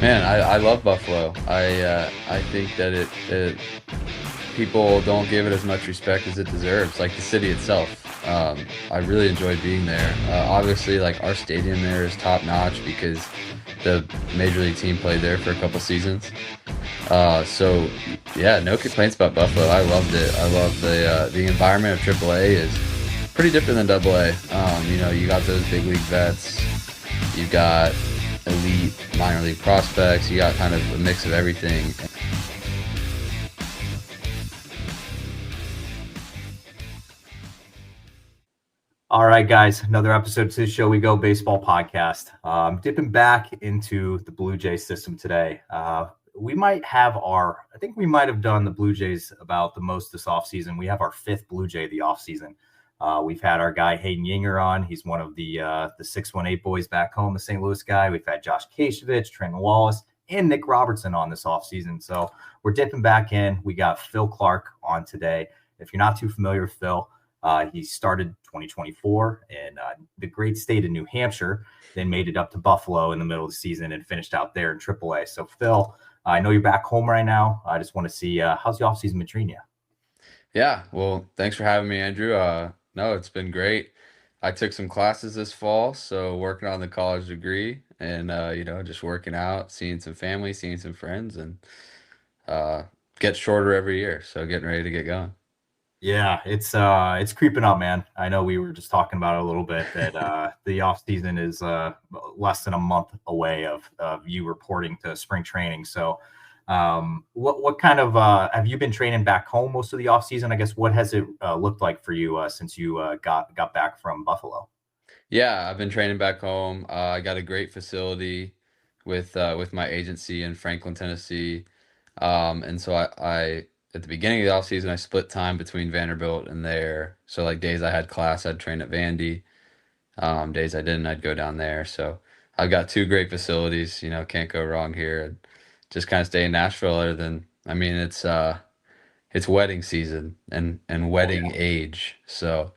Man, I love Buffalo. I think that it people don't give it as much respect as it deserves, like the city itself. I really enjoyed being there. Obviously, like our stadium there is top notch because the major league team played there for a couple seasons. So yeah, no complaints about Buffalo. I loved it. I love the environment of AAA is pretty different than AA. You got those big league vets. You got elite minor league prospects. You got kind of a mix of everything. All right, guys, another episode to the Show We Go Baseball podcast. Dipping back into the Blue Jays system today. I think we might have done the Blue Jays about the most this offseason. We have our fifth Blue Jay of the offseason. We've had our guy Hayden Yinger on. He's one of the 618 boys back home, the St. Louis guy. We've had Josh Kasevich, Trent Wallace, and Nick Robertson on this offseason. So we're dipping back in. We got Phil Clarke on today. If you're not too familiar with Phil, he started 2024 in the great state of New Hampshire, then made it up to Buffalo in the middle of the season and finished out there in AAA. So, Phil, I know you're back home right now. I just want to see how's the offseason been treating you? Yeah, well, thanks for having me, Andrew. No, it's been great. I took some classes this fall, so working on the college degree and just working out, seeing some family, seeing some friends, and uh, get shorter every year. So getting ready to get going. Yeah, it's creeping up, man. I know we were just talking about it a little bit that the off season is less than a month away of you reporting to spring training. So, what kind of have you been training back home most of the off season? I guess what has it looked like for you since you got back from Buffalo? Yeah, I've been training back home. I got a great facility with my agency in Franklin, Tennessee. And so I at the beginning of the off season, I split time between Vanderbilt and there. So like days I had class, I'd train at Vandy. Days I didn't, I'd go down there. So I've got two great facilities. Can't go wrong here. And just kind of stay in Nashville. Other than, I mean, it's wedding season and Oh wedding yeah. age. So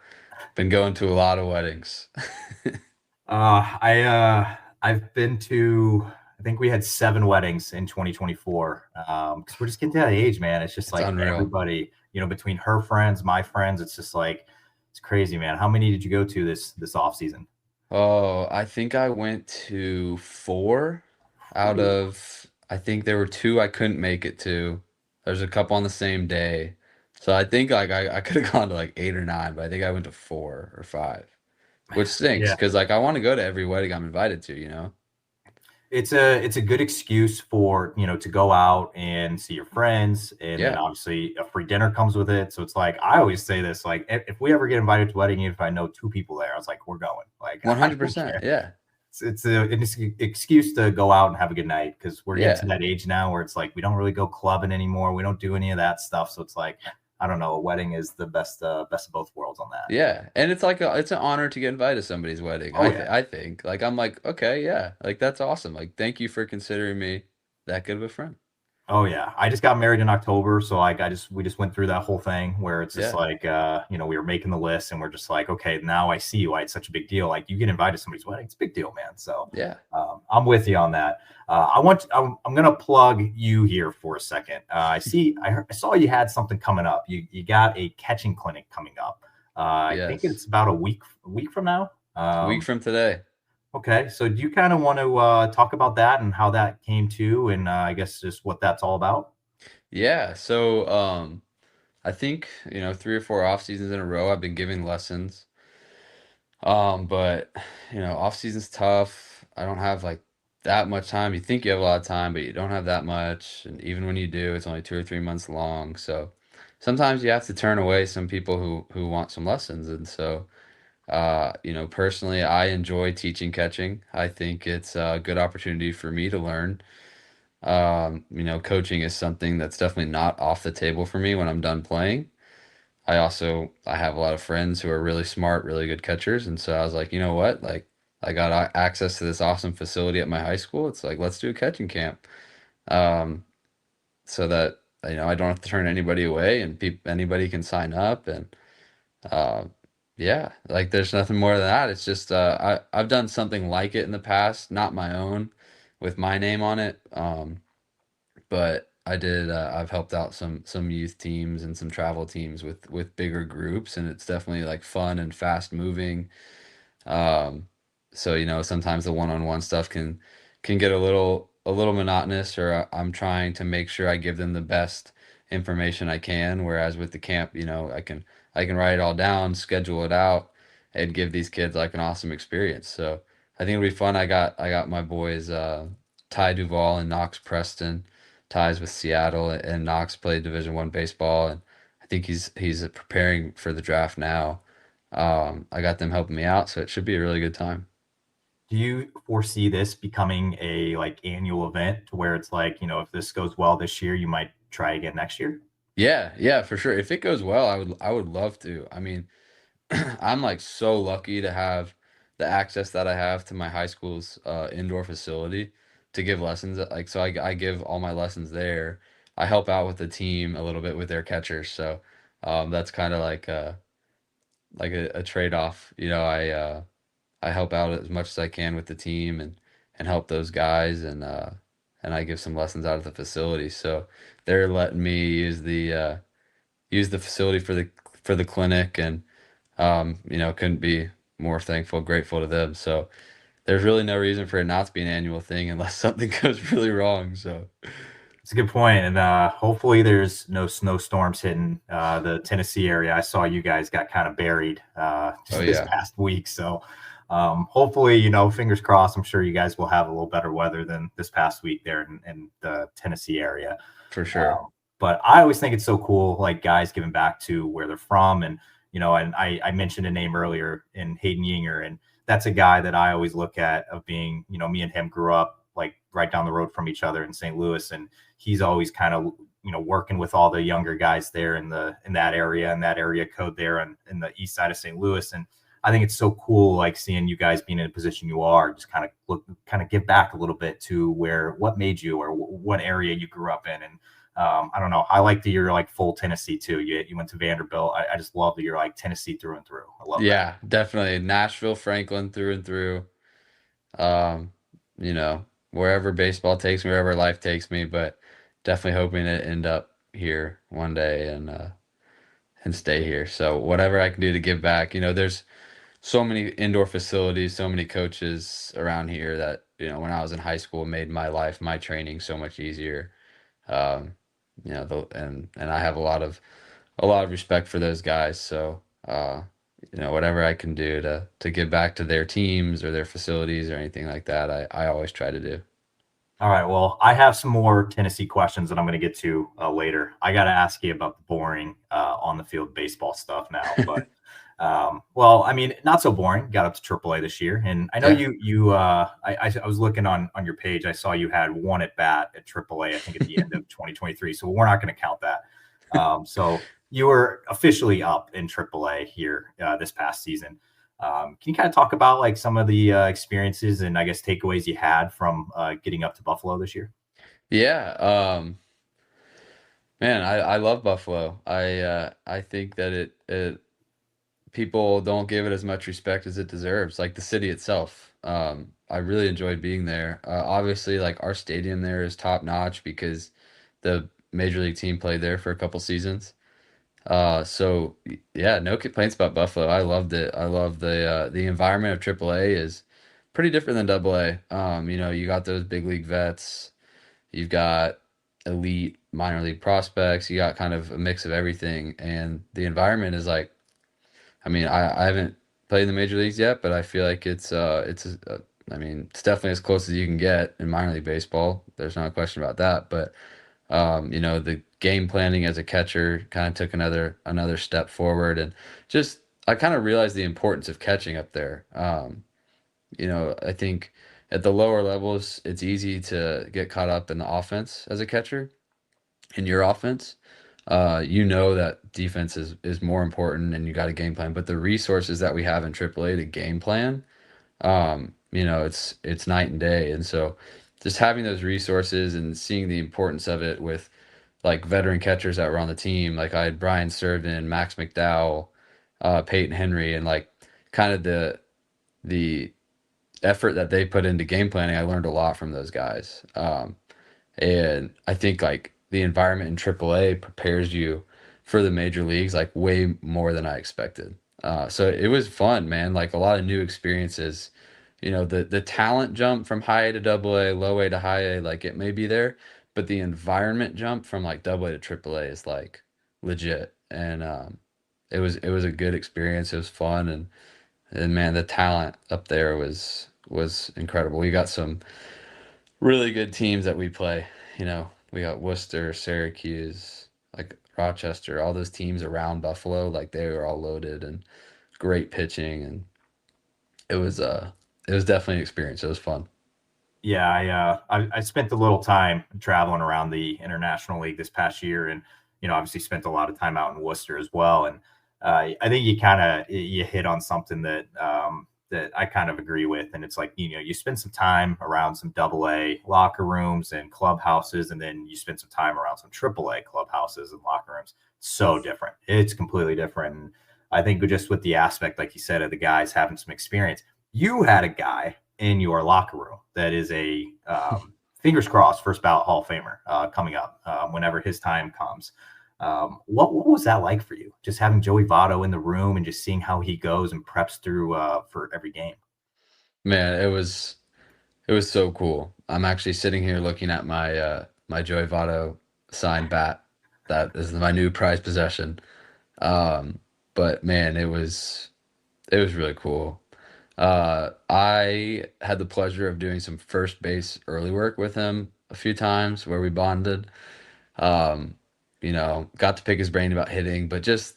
been going to a lot of weddings. I've been to, I think we had 7 weddings in 2024. Because we're just getting to that age, man. It's just It's like unreal. everybody, between her friends, my friends, it's just like it's crazy, man. How many did you go to this off season? Oh, I think I went to four out Ooh. of, I think there were two I couldn't make it to. There's a couple on the same day. So I think like I could have gone to like eight or nine, but I think I went to four or five, which stinks Yeah. because like I want to go to every wedding I'm invited to. It's a good excuse for to go out and see your friends, and then Yeah, obviously a free dinner comes with it. So it's like I always say this, like if we ever get invited to a wedding, even if I know 2 people there, I was like, we're going. Like I don't 100%. care. Yeah. It's an excuse to go out and have a good night because we're getting to Yeah. that age now where it's like we don't really go clubbing anymore. We don't do any of that stuff. So it's like I don't know. A wedding is the best of both worlds on that. Yeah. And it's like it's an honor to get invited to somebody's wedding. Oh yeah. I think. Like I'm like, okay, yeah. Like that's awesome. Like thank you for considering me that good of a friend. Oh yeah, I just got married in October, so like we just went through that whole thing where it's just Yeah. like we were making the list and we're just like, okay, now I see why it's such a big deal. Like you get invited to somebody's wedding, it's a big deal, man. So Yeah. I'm with you on that. I'm gonna plug you here for a second. I saw you had something coming up. You got a catching clinic coming up. I think Yes. it's about a week from now. A week from today. Okay, so do you kind of want to talk about that and how that came to, and I guess just what that's all about? Yeah. So I think, three or four off seasons in a row I've been giving lessons. But off season's tough. I don't have like that much time. You think you have a lot of time, but you don't have that much. And even when you do, it's only 2 or 3 months long. So sometimes you have to turn away some people who want some lessons. And so personally, I enjoy teaching catching. I think it's a good opportunity for me to learn. Coaching is something that's definitely not off the table for me when I'm done playing. I have a lot of friends who are really smart, really good catchers, and so I was like, you know what? Like I got access to this awesome facility at my high school. It's like let's do a catching camp, um, so that I don't have to turn anybody away, and anybody can sign up, and uh, yeah, like there's nothing more than that. It's just I've done something like it in the past, not my own, with my name on it. But I did. I've helped out some youth teams and some travel teams with bigger groups, and it's definitely like fun and fast moving. Um, so sometimes the one-on-one stuff can get a little monotonous, or I'm trying to make sure I give them the best information I can. Whereas with the camp, I can write it all down, schedule it out, and give these kids like an awesome experience. So I think it'll be fun. I got my boys Ty Duvall and Knox Preston. Ties with Seattle, and Knox played Division I baseball, and I think he's preparing for the draft now. I got them helping me out, so it should be a really good time. Do you foresee this becoming a like annual event to where it's like, if this goes well this year, you might try again next year? Yeah, yeah, for sure. If it goes well, I would love to. I mean, I'm like so lucky to have the access that I have to my high school's indoor facility to give lessons. Like, so I give all my lessons there. I help out with the team a little bit with their catchers, so that's kind of like a trade-off. I help out as much as I can with the team and help those guys and I give some lessons out of the facility. So they're letting me use the facility for the clinic and couldn't be more thankful, grateful to them. So there's really no reason for it not to be an annual thing unless something goes really wrong. So It's a good point, and hopefully there's no snowstorms hitting the Tennessee area. I saw you guys got kind of buried oh just this yeah, past week, so hopefully, fingers crossed. I'm sure you guys will have a little better weather than this past week there in the Tennessee area. for sure. But I always think it's so cool, like guys giving back to where they're from, and and I mentioned a name earlier in Hayden Yinger, and that's a guy that I always look at of being, me and him grew up like right down the road from each other in St. Louis, and he's always kind of working with all the younger guys there in that area code there and in the east side of St. Louis. And I think it's so cool, like seeing you guys being in a position you are, just kind of give back a little bit to what made you or what area you grew up in. And I don't know. I like that you're like full Tennessee too. You went to Vanderbilt. I just love that you're like Tennessee through and through. I love that. Yeah, definitely Nashville, Franklin through and through. Um, wherever baseball takes me, wherever life takes me, but definitely hoping to end up here one day and stay here. So whatever I can do to give back, there's so many indoor facilities, so many coaches around here that, when I was in high school made my life, my training so much easier. Um, and I have a lot of respect for those guys. So, whatever I can do to give back to their teams or their facilities or anything like that, I always try to do. All right. Well, I have some more Tennessee questions that I'm going to get to later. I got to ask you about the boring on the field baseball stuff now, but well, I mean, not so boring. Got up to AAA this year, and I know Yeah. I was looking on your page. I saw you had one at bat at AAA. I think at the end of 2023. So we're not going to count that. So you were officially up in AAA here this past season. Can you kind of talk about like some of the experiences and I guess takeaways you had from getting up to Buffalo this year? Yeah. Man, I love Buffalo. I think that it people don't give it as much respect as it deserves, like the city itself. I really enjoyed being there. Obviously, like our stadium there is top notch because the major league team played there for a couple seasons. Yeah, no complaints about Buffalo. I loved it. I love the environment of AAA is pretty different than AA. You got those big league vets, you've got elite minor league prospects, you got kind of a mix of everything, and the environment is like, I mean, I haven't played in the major leagues yet, but I feel like I mean, it's definitely as close as you can get in minor league baseball. There's no question about that. But the game planning as a catcher kind of took another step forward, and just I kind of realized the importance of catching up there. I think at the lower levels, it's easy to get caught up in the offense as a catcher, in your offense. You know that defense is more important, and you got a game plan. But the resources that we have in AAA to game plan, it's night and day. And so, just having those resources and seeing the importance of it with like veteran catchers that were on the team, like I had Brian Servin, Max McDowell, Peyton Henry, and like kind of the effort that they put into game planning, I learned a lot from those guys. And I think like the environment in AAA prepares you for the major leagues like way more than I expected. So it was fun, man. Like a lot of new experiences. You know, the talent jump from high A to double A, low A to high A, like it may be there, but the environment jump from like double A to triple A is like legit. And it was a good experience. It was fun, and man, the talent up there was incredible. We got some really good teams that we play. You know, we got Worcester, Syracuse, like Rochester, all those teams around Buffalo, like they were all loaded and great pitching, and it was uh it was definitely an experience. It was fun. Yeah, I spent a little time traveling around the International League this past year, and obviously spent a lot of time out in Worcester as well. And I think you hit on something that I kind of agree with, and it's like you spend some time around some Double A locker rooms and clubhouses, and then you spend some time around some Triple A clubhouses and locker rooms. So different. It's completely different. And I think just with the aspect, like you said, of the guys having some experience, you had a guy in your locker room that is a fingers crossed first ballot Hall of Famer coming up whenever his time comes. What was that like for you? Just having Joey Votto in the room and just seeing how he goes and preps through for every game. Man, it was so cool. I'm actually sitting here looking at my Joey Votto signed bat. That is my new prized possession. Um, but man, it was really cool. I had the pleasure of doing some first base early work with him a few times where we bonded. Um, got to pick his brain about hitting, but just,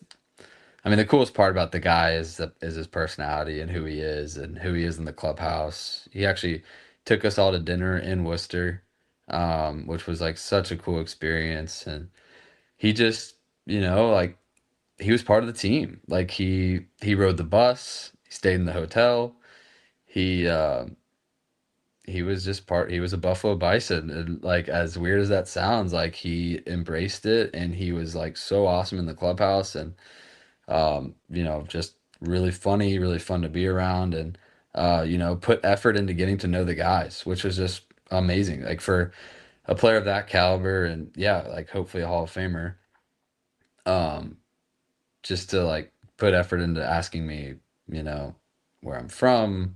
I mean, the coolest part about the guy is his personality and who he is in the clubhouse. He actually took us all to dinner in Worcester, which was like such a cool experience. And he just, like he was part of the team. Like he rode the bus, he stayed in the hotel. He he was just he was a Buffalo Bison, and like as weird as that sounds, like he embraced it, and he was like so awesome in the clubhouse, and just really funny, really fun to be around, and put effort into getting to know the guys, which was just amazing. Like for a player of that caliber, and yeah, like hopefully a Hall of Famer, um, just to like put effort into asking me, you know, where I'm from,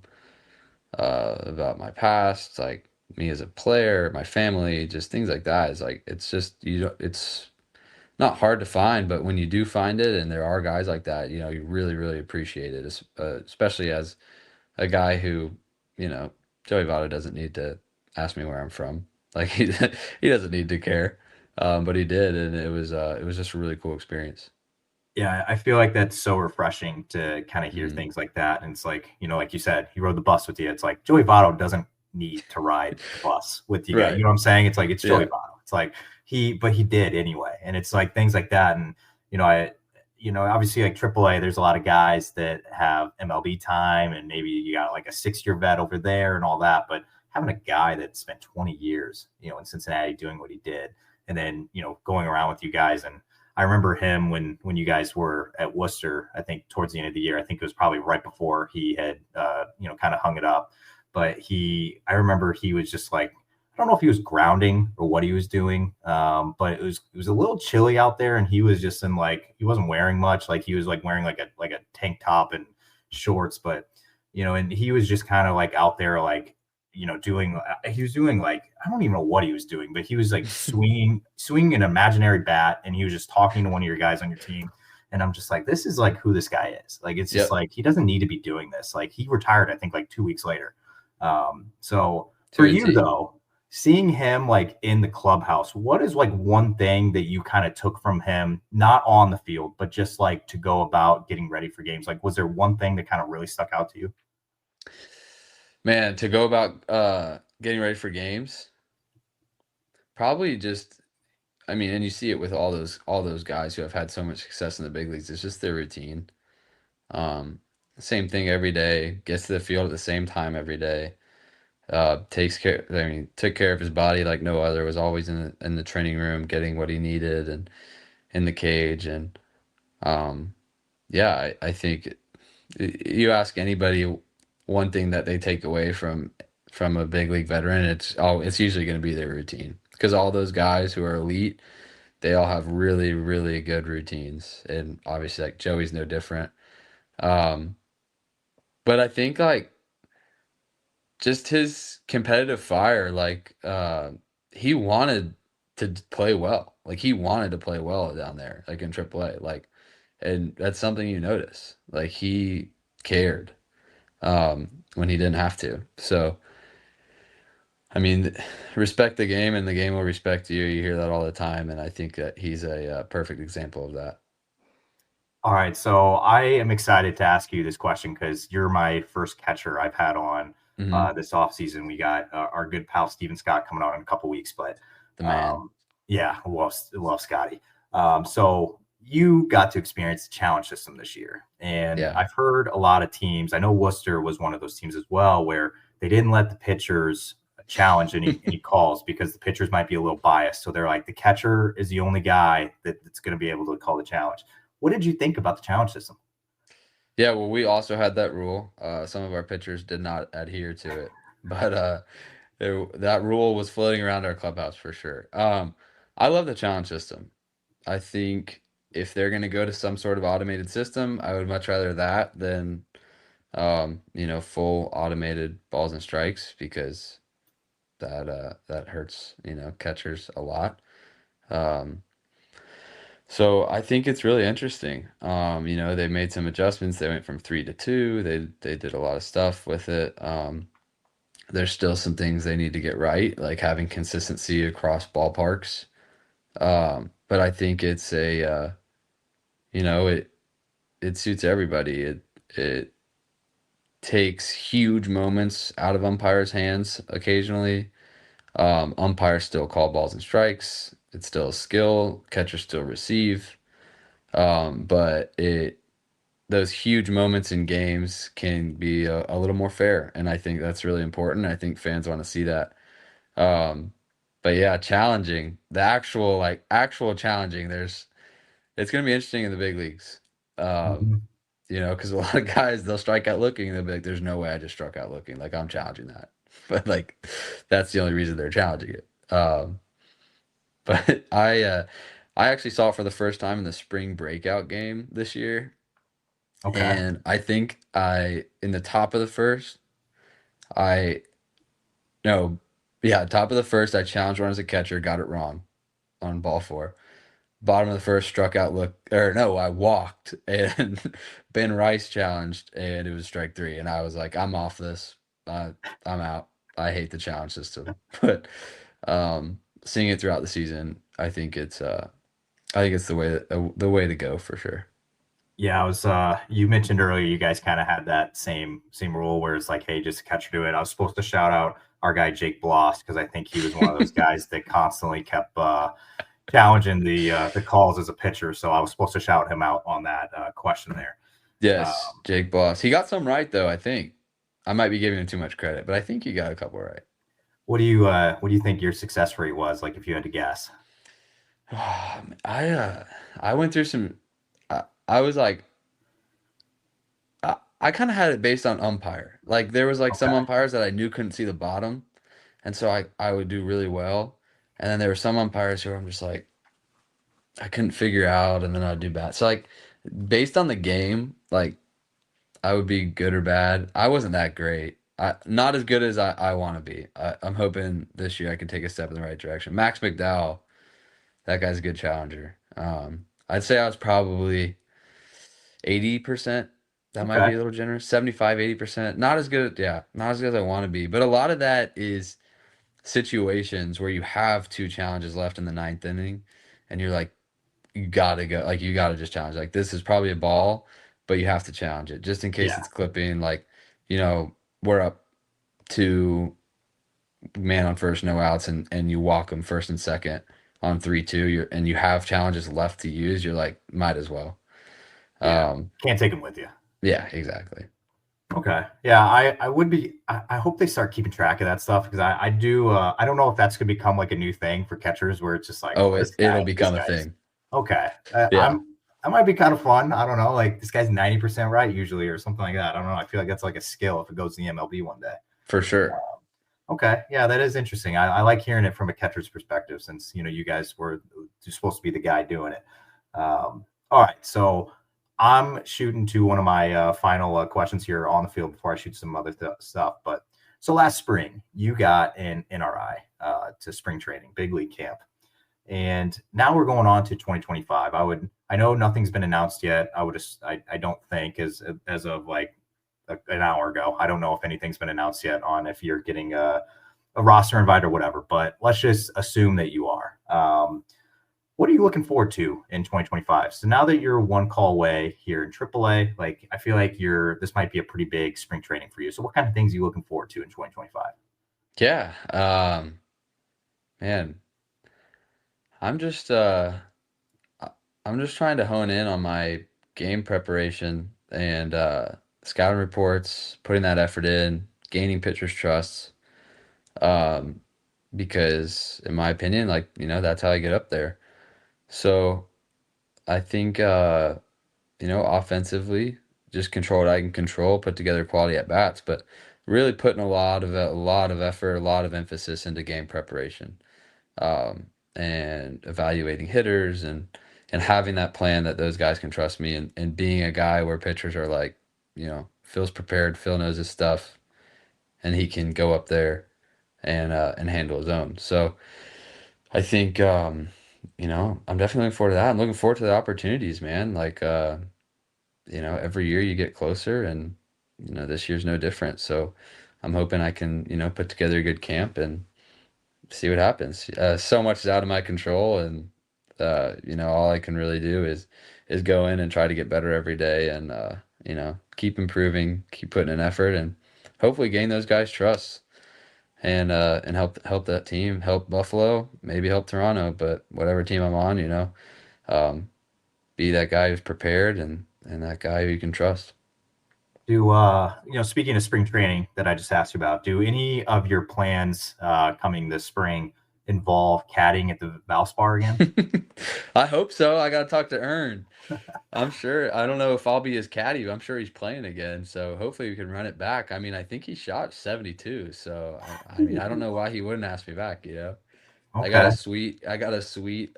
about my past, like me as a player, my family, just things like that. Is like it's just it's not hard to find, but when you do find it, and there are guys like that, you really really appreciate it, especially as a guy who, you know, Joey Votto doesn't need to ask me where I'm from. Like he doesn't need to care, but he did, and it was just a really cool experience. Yeah, I feel like that's so refreshing to kind of hear Mm. things like that. And it's like, like you said, he rode the bus with you. It's like Joey Votto doesn't need to ride the bus with you guys. You Right. know what I'm saying? It's like it's Joey Yeah. Votto. It's like but he did anyway. And it's like things like that. And obviously like AAA, there's a lot of guys that have MLB time, and maybe you got like a 6-year vet over there and all that. But having a guy that spent 20 years, in Cincinnati doing what he did, and then going around with you guys. And I remember him when you guys were at Worcester, I think towards the end of the year. I think it was probably right before he had kind of hung it up. But I remember he was just like, I don't know if he was grounding or what he was doing, but it was a little chilly out there, and he was just in like, he wasn't wearing much. Like he was like wearing like a tank top and shorts, but and he was just kind of like out there like doing, he was doing like, I don't even know what he was doing, but he was like swinging an imaginary bat, and he was just talking to one of your guys on your team. And I'm just like, this is like who this guy is. Like, it's just Yep. like, he doesn't need to be doing this. Like, he retired, I think, like 2 weeks later. So for Two and you T. though, seeing him like in the clubhouse, what is like one thing that you kind of took from him, not on the field, but just like to go about getting ready for games? Like, was there one thing that kind of really stuck out to you? Man, to go about getting ready for games, probably just, I mean, and you see it with all those guys who have had so much success in the big leagues. It's just their routine. Um, Same thing every day. Gets to the field at the same time every day. Takes care. I mean, took care of his body like no other. Was always in the training room, getting what he needed, and in the cage. And yeah, I think you ask anybody. one thing that they take away from a big league veteran, it's usually going to be their routine because all those guys who are elite, they all have really really good routines, and obviously like Joey's no different. Um, but I think like just his competitive fire, like he wanted to play well, like he wanted to play well down there, like in AAA, like, and that's something you notice, like he cared when he didn't have to. So I mean, respect the game and the game will respect you. You hear that all the time, and I think that he's a perfect example of that. All right, so I am excited to ask you this question because you're my first catcher I've had on Hmm. this offseason. We got our good pal Steven Scott coming on in a couple weeks, but The man. um, yeah, love Scotty. So you got to experience the challenge system this year, and Yeah. I've heard a lot of teams. I know Worcester was one of those teams as well, where they didn't let the pitchers challenge any calls because the pitchers might be a little biased. So they're like, the catcher is the only guy that's going to be able to call the challenge. What did you think about the challenge system? Yeah, well, we also had that rule. Some of our pitchers did not adhere to it, but that rule was floating around our clubhouse for sure. I love the challenge system. I think if they're going to go to some sort of automated system, I would much rather that than full automated balls and strikes because that hurts, catchers a lot. Um, so I think it's really interesting. They made some adjustments. They went from three to two. They did a lot of stuff with it. There's still some things they need to get right, like having consistency across ballparks. But I think it's it suits everybody. It takes huge moments out of umpires' hands occasionally. Umpires still call balls and strikes. It's still a skill. Catchers still receive. But those huge moments in games can be a little more fair, and I think that's really important. I think fans want to see that. Um, but yeah, challenging, the actual challenging. It's going to be interesting in the big leagues. Um, Mhm. because a lot of guys they'll strike out looking and they'll be like, "There's no way I just struck out looking." Like I'm challenging that, but like that's the only reason they're challenging it. But I actually saw it for the first time in the spring breakout game this year, Okay. and I think I in the top of the first, I no, yeah, top of the first, I challenged one as a catcher, got it wrong on ball four. Bottom of the first, struck out look, or no, I walked and Ben Rice challenged, and it was strike three, and I was like, I'm off this. I'm out. I hate the challenge system, but seeing it throughout the season, I think it's the way to go for sure. Yeah, I was you mentioned earlier you guys kind of had that same rule where it's like, hey, just catch do it. I was supposed to shout out our guy Jake Bloss because I think he was one of those guys that constantly kept challenging the calls as a pitcher. So I was supposed to shout him out on that question there. Yes, Um, Jake Boss. He got some right though, I think. I might be giving him too much credit, but I think he got a couple right. what do you think your success rate was, like if you had to guess? I went through some. I was like, I kind of had it based on umpire. Like there was like some Okay. umpires that I knew couldn't see the bottom, and so I would do really well. And then there were some umpires who I'm just like I couldn't figure out, and then I'd do bad. So like based on the game, like I would be good or bad. I wasn't that great. Not as good as I want to be. I'm hoping this year I can take a step in the right direction. Max McDowell, that guy's a good challenger. I'd say I was probably 80%. That might Okay. be a little generous. 75, 80%. Not as good, yeah, not as good as I want to be. But a lot of that is situations where you have two challenges left in the ninth inning, and you're like, you gotta go, like you gotta just challenge. Like this is probably a ball, but you have to challenge it just in case Yeah. it's clipping. Like, you know, we're up to man on first, no outs, and you walk them first and second on 3-2. And you have challenges left to use. You're like, might as well. Yeah. Um, Can't take him with you. yeah, exactly. Okay. Yeah, I would be. I hope they start keeping track of that stuff because I do. I don't know if that's gonna become like a new thing for catchers where it's just like, Oh, oh, this it'll guy, this become a guy's thing. okay. Yeah. that might be kind of fun. I don't know. Like this guy's 90% right usually, or something like that. I don't know. I feel like that's like a skill if it goes to the MLB one day. For sure. Okay, yeah, that is interesting. I like hearing it from a catcher's perspective, since you guys were supposed to be the guy doing it. All right, so I'm shooting to one of my final questions here on the field before I shoot some other stuff. But so last spring, you got an NRI to spring training, big league camp, and now we're going on to 2025. I know nothing's been announced yet. I don't think as of like an hour ago. I don't know if anything's been announced yet on if you're getting a roster invite or whatever, but let's just assume that you are. What are you looking forward to in 2025? So now that you're one call away here in AAA, like I feel like this might be a pretty big spring training for you. So what kind of things are you looking forward to in 2025? Yeah. Man, I'm just I'm just trying to hone in on my game preparation and scouting reports, putting that effort in, gaining pitchers' trust. Um, because in my opinion, like, that's how I get up there. So I think offensively, just control what I can control, put together quality at bats, but really putting a lot of effort, a lot of emphasis into game preparation, and evaluating hitters and having that plan that those guys can trust me and being a guy where pitchers are like, Phil's prepared, Phil knows his stuff, and he can go up there and handle his own. So I think I'm definitely looking forward to that. I'm looking forward to the opportunities, man. Like every year you get closer and this year's no different. So I'm hoping I can, put together a good camp and see what happens. So much is out of my control, and all I can really do is go in and try to get better every day, and keep improving, keep putting in effort, and hopefully gain those guys' trust, and help that team, help Buffalo, maybe help Toronto, but whatever team I'm on, um, be that guy who's prepared and that guy who you can trust. Speaking of spring training that I just asked you about, do any of your plans coming this spring involve caddying at the Valspar again? I hope so. I gotta talk to Ern. I'm sure. I don't know if I'll be his caddy, but I'm sure he's playing again. So hopefully we can run it back. I mean, I think he shot 72. So I mean, I don't know why he wouldn't ask me back. Okay. I got a sweet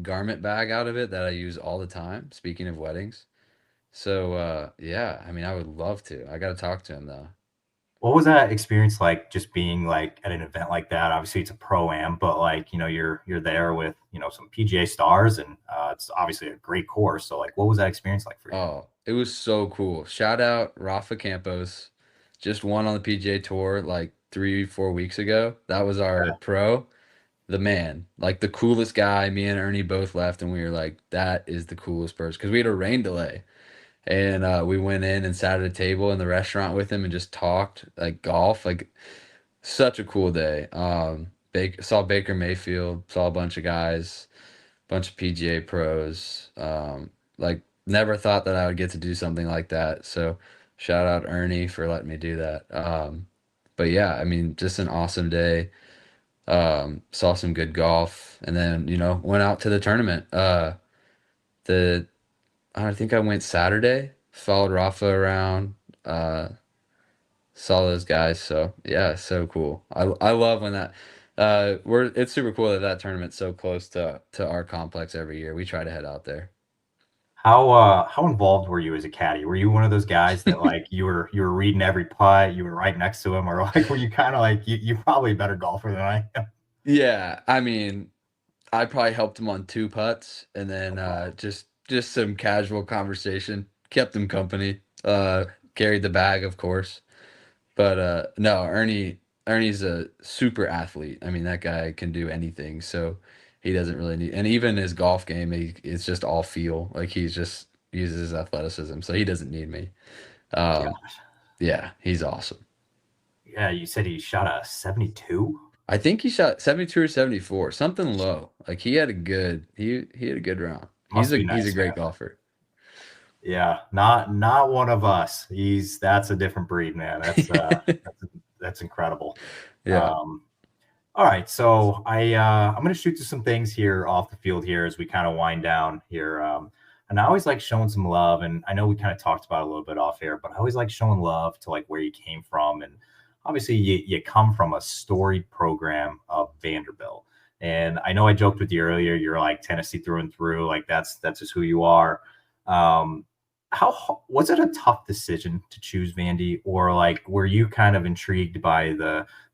garment bag out of it that I use all the time. Speaking of weddings. So yeah, I mean, I would love to. I got to talk to him though. What was that experience like, just being like at an event like that? Obviously it's a pro-am, but like, you're there with, some PGA stars, and it's obviously a great course. So like, what was that experience like for you? Oh, it was so cool. Shout out Rafa Campos. Just won on the PGA Tour like 3, 4 weeks ago. That was our pro. The man, like the coolest guy. Me and Ernie both left, and we were like, that is the coolest person. Because we had a rain delay. And we went in and sat at a table in the restaurant with him and just talked like golf. Like such a cool day. Saw Baker Mayfield, saw a bunch of guys, bunch of PGA pros. Like never thought that I would get to do something like that. So shout out Ernie for letting me do that. But yeah, I mean, just an awesome day. Saw some good golf, and then went out to the tournament. The I think I went Saturday, followed Rafa around, uh, saw those guys. So yeah, so cool. I love when that it's super cool that that tournament's so close to our complex every year. We try to head out there. How involved were you as a caddy? Were you one of those guys that like you were reading every putt, you were right next to him, or like were you kind of like you're probably a better golfer than I am? Yeah, I mean, I probably helped him on 2 putts, and then just some casual conversation, kept him company. Carried the bag, of course. But no, Ernie's a super athlete. I mean, that guy can do anything, so he doesn't really need. And even his golf game, it's just all feel. Like he's just uses his athleticism, so he doesn't need me. Yeah, Um, yeah, he's awesome. yeah. You said he shot a 72. I think he shot 72 or 74, something low. Like he had a good round. Must be He's a nice, man. great golfer. Yeah, not one of us. That's a different breed, man. That's incredible. Yeah. Um, all right, so I'm going to shoot to some things here off the field here as we kind of wind down here. And I always like showing some love. And I know we kind of talked about it a little bit off air, but I always like showing love to like where you came from. And obviously you come from a storied program of Vanderbilt. And I know I joked with you earlier, you're like Tennessee through and through, like that's just who you are. Um, how was it a tough decision to choose Vandy, or like were you kind of intrigued by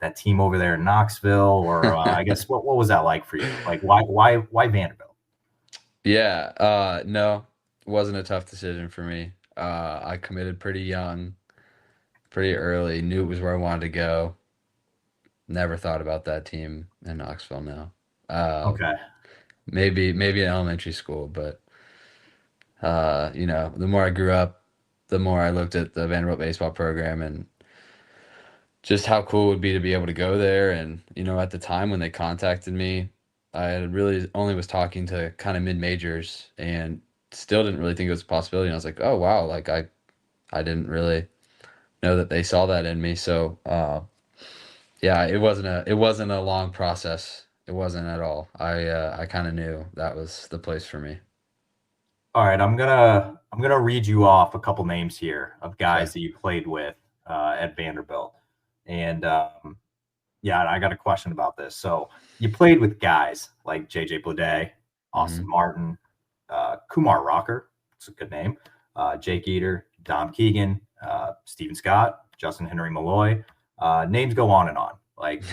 that team over there in Knoxville, or I guess what was that like for you? Like why Vanderbilt? Yeah, no, it wasn't a tough decision for me. I committed pretty young, pretty early, knew it was where I wanted to go. Never thought about that team in Knoxville now. Okay. Maybe in elementary school, but the more I grew up, the more I looked at the Vanderbilt baseball program and just how cool it would be to be able to go there. And, at the time when they contacted me, I had really only was talking to kind of mid majors and still didn't really think it was a possibility. And I was like, oh wow, like I didn't really know that they saw that in me. So yeah, it wasn't a long process. It wasn't at all. I kind of knew that was the place for me. All right, I'm gonna read you off a couple names here of Okay. guys that you played with at Vanderbilt, and yeah, I got a question about this. So you played with guys like J.J. Bleday, Austin Hmm. Martin, Kumar Rocker, it's a good name, Jake Eater, Dom Keegan, Stephen Scott, Justin Henry Malloy. Names go on and on. Like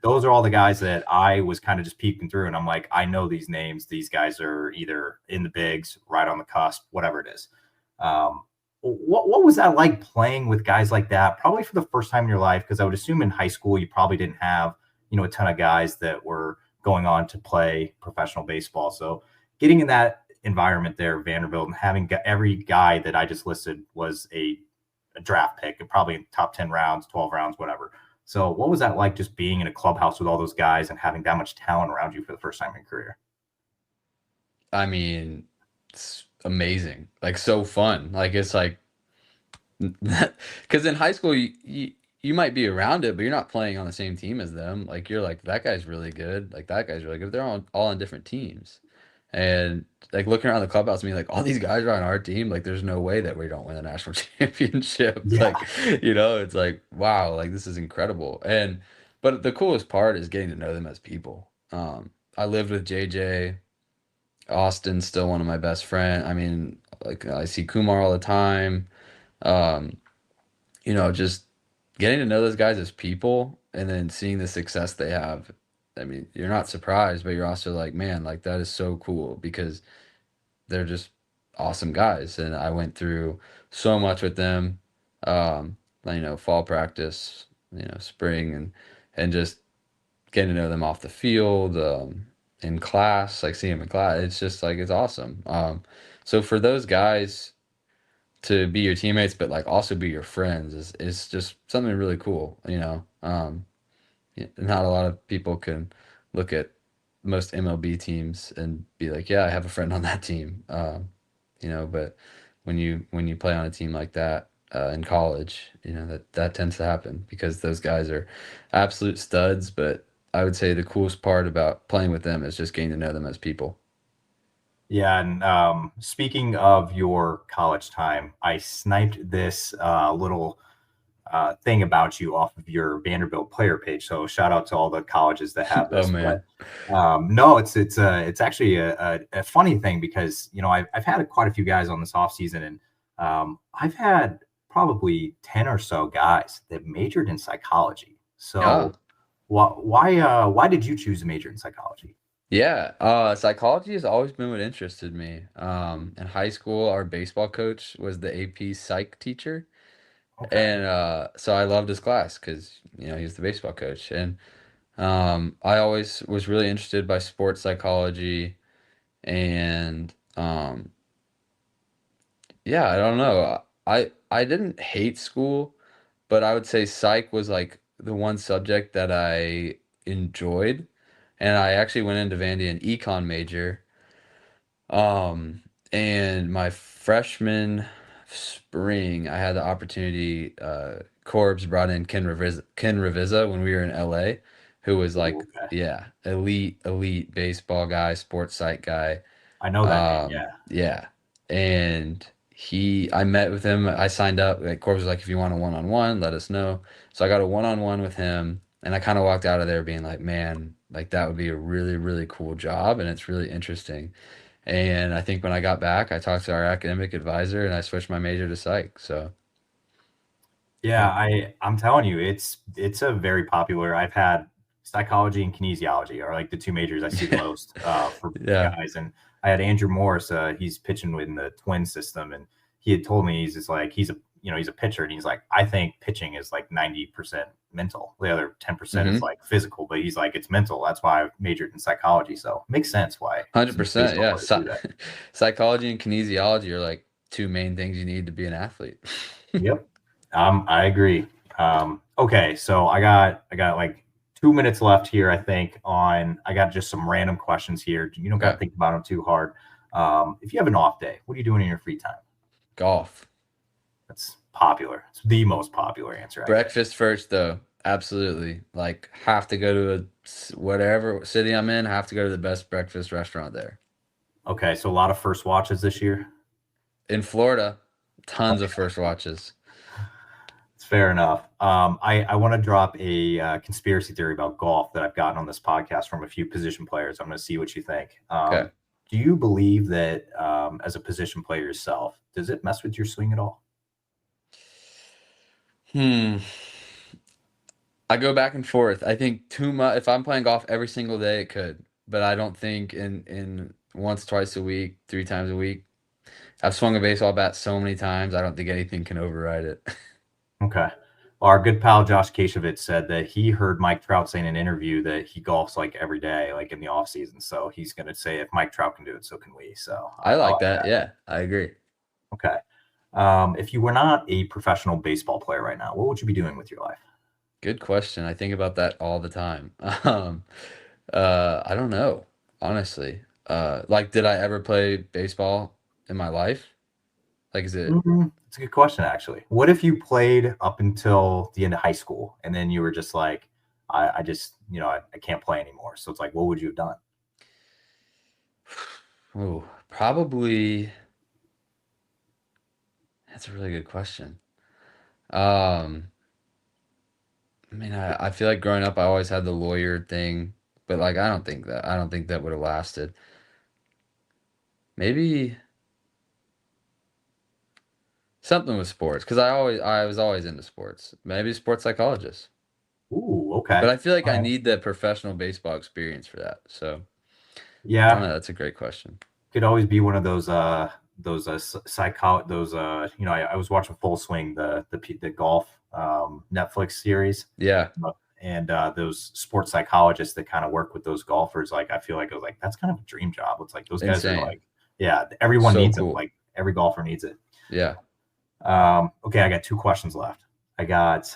those are all the guys that I was kind of just peeking through, and I'm like, I know these names. These guys are either in the bigs, right on the cusp, whatever it is. Um, what was that like playing with guys like that? Probably for the first time in your life, because I would assume in high school you probably didn't have a ton of guys that were going on to play professional baseball. So getting in that environment there, Vanderbilt, and having every guy that I just listed was a draft pick, and probably in top 10 rounds, 12 rounds, whatever. So what was that like just being in a clubhouse with all those guys and having that much talent around you for the first time in your career? I mean, it's amazing. Like so fun. Like it's like because in high school you might be around it, but you're not playing on the same team as them. Like you're like that guy's really good. Like that guy's really good. They're all on different teams, and like looking around the clubhouse, I mean, like all these guys are on our team. Like there's no way that we don't win a national championship. Yeah. Like it's like wow, like this is incredible. And but the coolest part is getting to know them as people. I lived with JJ. Austin's still one of my best friends. I mean, like I see Kumar all the time. Um, just getting to know those guys as people and then seeing the success they have. I mean, you're not surprised, but you're also like, man, like that is so cool because they're just awesome guys. And I went through so much with them. Fall practice, spring and just getting to know them off the field, in class, like seeing them in class. It's just like it's awesome. So for those guys to be your teammates, but like also be your friends is just something really cool. Not a lot of people can look at most MLB teams and be like, yeah, I have a friend on that team. But when you play on a team like that in college, that tends to happen because those guys are absolute studs. But I would say the coolest part about playing with them is just getting to know them as people. Yeah, and speaking of your college time, I sniped this little thing about you off of your Vanderbilt player page. So shout out to all the colleges that have Oh this. But man. no, it's actually a funny thing because I've had quite a few guys on this off season, and I've had probably 10 or so guys that majored in psychology. Yeah. So why did you choose to major in psychology? Yeah, psychology has always been what interested me. In high school, our baseball coach was the AP psych teacher, Okay. and so I loved his class because he was the baseball coach, and I always was really interested by sports psychology, and yeah, I don't know. I didn't hate school, but I would say psych was like the one subject that I enjoyed, and I actually went into Vandy an econ major. Um, and my freshman spring, I had the opportunity. Corbs brought in Ken Revisa when we were in LA, who was Ooh, like, okay. yeah, elite baseball guy, sports site guy. I know that name. Yeah. Yeah. and I met with him. I signed up. Like Corbs was like, if you want a one-on-one, let us know. So I got a one-on-one with him, and I kind of walked out of there being like, man, like that would be a really, really cool job, and it's really interesting. And I think when I got back, I talked to our academic advisor, and I switched my major to psych. So Yeah, yeah, I'm telling you, it's a very popular. I've had psychology and kinesiology are like the two majors I see the most for yeah. guys. And I had Andrew Morris. He's pitching in the twin system, and he had told me he's just like he's a pitcher, and he's like, I think pitching is like 90% mental. The other 10% is Mm-hmm. like physical, but he's like it's mental. That's why I majored in psychology. So it makes sense why some 100%. baseball Yeah. players do that. Psychology and kinesiology are like two main things you need to be an athlete. Yep. I agree. Okay, so I got like 2 minutes left here. I think I got just some random questions here. You don't got to Okay. think about them too hard. If you have an off day, what are you doing in your free time? Golf. That's popular. It's the most popular answer I get. Breakfast first, though. Absolutely. Like, have to go to whatever city I'm in, have to go to the best breakfast restaurant there. Okay, so a lot of first watches this year. In Florida, tons of Okay, first watches. it's fair enough. I want to drop a conspiracy theory about golf that I've gotten on this podcast from a few position players. I'm going to see what you think. Okay. Do you believe that as a position player yourself, does it mess with your swing at all? Hmm. I go back and forth. I think too much. If I'm playing golf every single day, it could, but I don't think in once, twice a week, three times a week. I've swung a baseball bat so many times. I don't think anything can override it. Okay. Well, our good pal Josh Kashovitz said that he heard Mike Trout say in an interview that he golfs like every day, like in the off season. So he's going to say if Mike Trout can do it, so can we. So I I like like that. that. Yeah, I agree. Okay. If you were not a professional baseball player right now, what would you be doing with your life? Good question. I think about that all the time. Um, I don't know, honestly. Like, did I ever play baseball in my life? Like, is it? It's a good question, actually. What if you played up until the end of high school and then you were just like, I just, I can't play anymore. So it's like, what would you have done? Oh, probably. That's a really good question. Um, I mean, I feel like growing up, I always had the lawyer thing, but like, I don't think that would have lasted. Maybe something with sports, because I was always into sports. Maybe sports psychologist. Ooh, okay. But I feel like All I right. need the professional baseball experience for that. So I don't Yeah, know. That's a great question. could always be one of those psycho those I was watching Full Swing the golf Netflix series Yeah, and those sports psychologists that kind of work with those golfers. Like I feel like I was like that's kind of a dream job. It's like those guys are insane. like yeah, everyone So needs them. cool. Like every golfer needs it. Yeah. Okay, I got two questions left. I got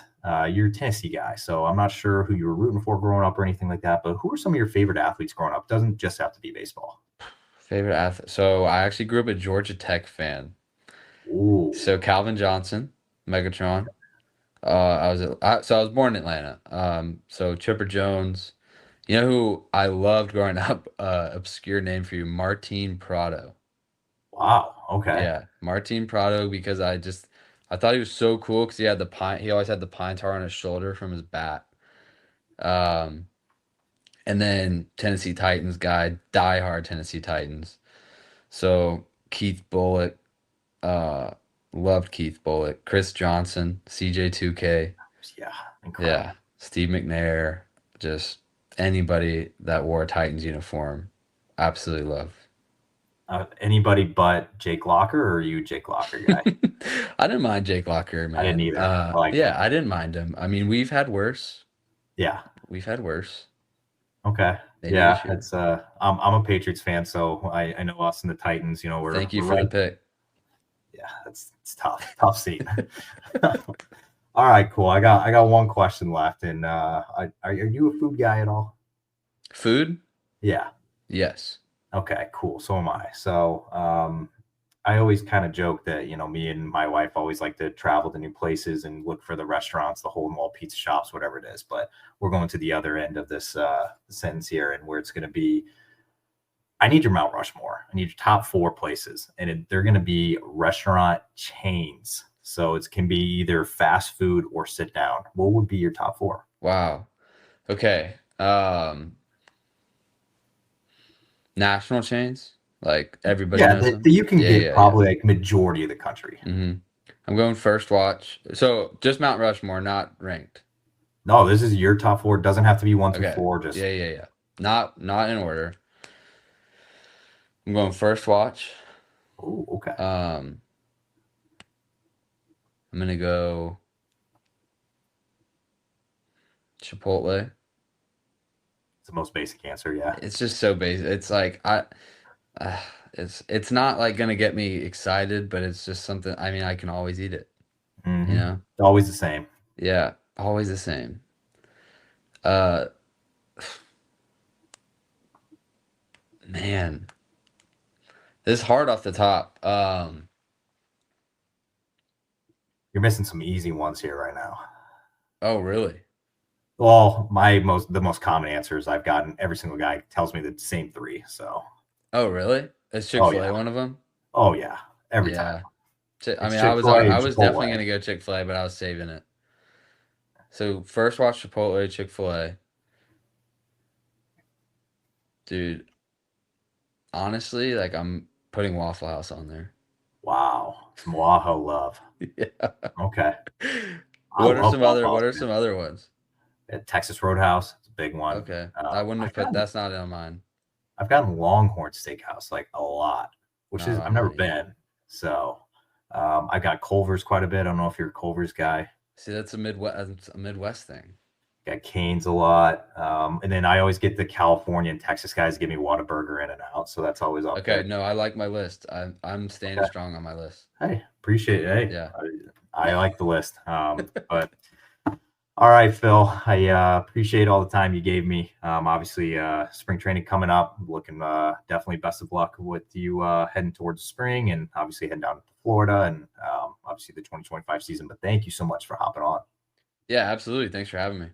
you're a Tennessee guy, so I'm not sure who you were rooting for growing up or anything like that. But who are some of your favorite athletes growing up? Doesn't just have to be baseball. Favorite athlete. So I actually grew up a Georgia Tech fan. Ooh, So Calvin Johnson, Megatron. So I was born in Atlanta. So Chipper Jones. You know who I loved growing up? Obscure name for you, Martin Prado. wow. Okay. Yeah, Martin Prado because I thought he was so cool because he always had the pine tar on his shoulder from his bat. Um, and then Tennessee Titans guy, diehard Tennessee Titans. So Keith Bulluck, uh, loved Keith Bulluck, Chris Johnson, CJ2K, Yeah, incredible. yeah, Steve McNair, just anybody that wore a Titans uniform, absolutely love. Anybody but Jake Locker, or are you Jake Locker guy? I didn't mind Jake Locker, I didn't man. either. I liked him. Yeah, I didn't mind him. I mean, we've had worse. Yeah. We've had worse. Okay. Maybe Yeah, this year. it's I'm a Patriots fan, so I know us and the Titans. Thank you We're for the right. pick. Yeah, it's tough scene. All right, cool. I got one question left, and are you a food guy at all? Food? Yeah. Yes. Okay, cool. So am I. So I always kind of joke that, me and my wife always like to travel to new places and look for the restaurants, the hole in the wall pizza shops, whatever it is. But we're going to the other end of this sentence here, and where it's going to be I need your Mount Rushmore. I need your top 4 places, and they're going to be restaurant chains. So it can be either fast food or sit down. What would be your top 4? Wow. Okay. National chains, like everybody knows them. You can get probably like majority of the country. I'm going First Watch. So just Mount Rushmore, not ranked. No, this is your top 4. It doesn't have to be 1 through 4. Just yeah. Not in order. I'm going First Watch. Oh, okay. I'm gonna go Chipotle. It's the most basic answer, yeah. It's just so basic. It's like it's not like gonna get me excited, but it's just something. I mean, I can always eat it. Mm-hmm. You know, always the same. Yeah, always the same. Man, this is hard off the top. You're missing some easy ones here right now. Oh, really? Well, the most common answers I've gotten, every single guy tells me the same 3. So. Oh, really? Is Chick-fil-A one of them? Oh yeah, every time. I mean, I was definitely gonna go Chick-fil-A, but I was saving it. So First Watch, Chipotle, Chick-fil-A. Dude, honestly, like I'm putting Waffle House on there. Wow, some Wahoo love. Yeah. Okay. What are some other ones? Texas Roadhouse, it's a big one. Okay. I wouldn't have put that's not on mine. I've gotten Longhorn Steakhouse like a lot, which is I've never been. So I got Culver's quite a bit. I don't know if you're a Culver's guy. See, that's a Midwest thing. Got Cane's a lot. And then I always get the California and Texas guys give me Whataburger In and Out. So that's always up there. No, I like my list. I'm staying strong on my list. Hey, appreciate it. Hey, yeah. I like the list. But all right, Phil, I appreciate all the time you gave me. Obviously, spring training coming up. Looking definitely best of luck with you heading towards spring and obviously heading down to Florida and obviously the 2025 season. But thank you so much for hopping on. Yeah, absolutely. Thanks for having me.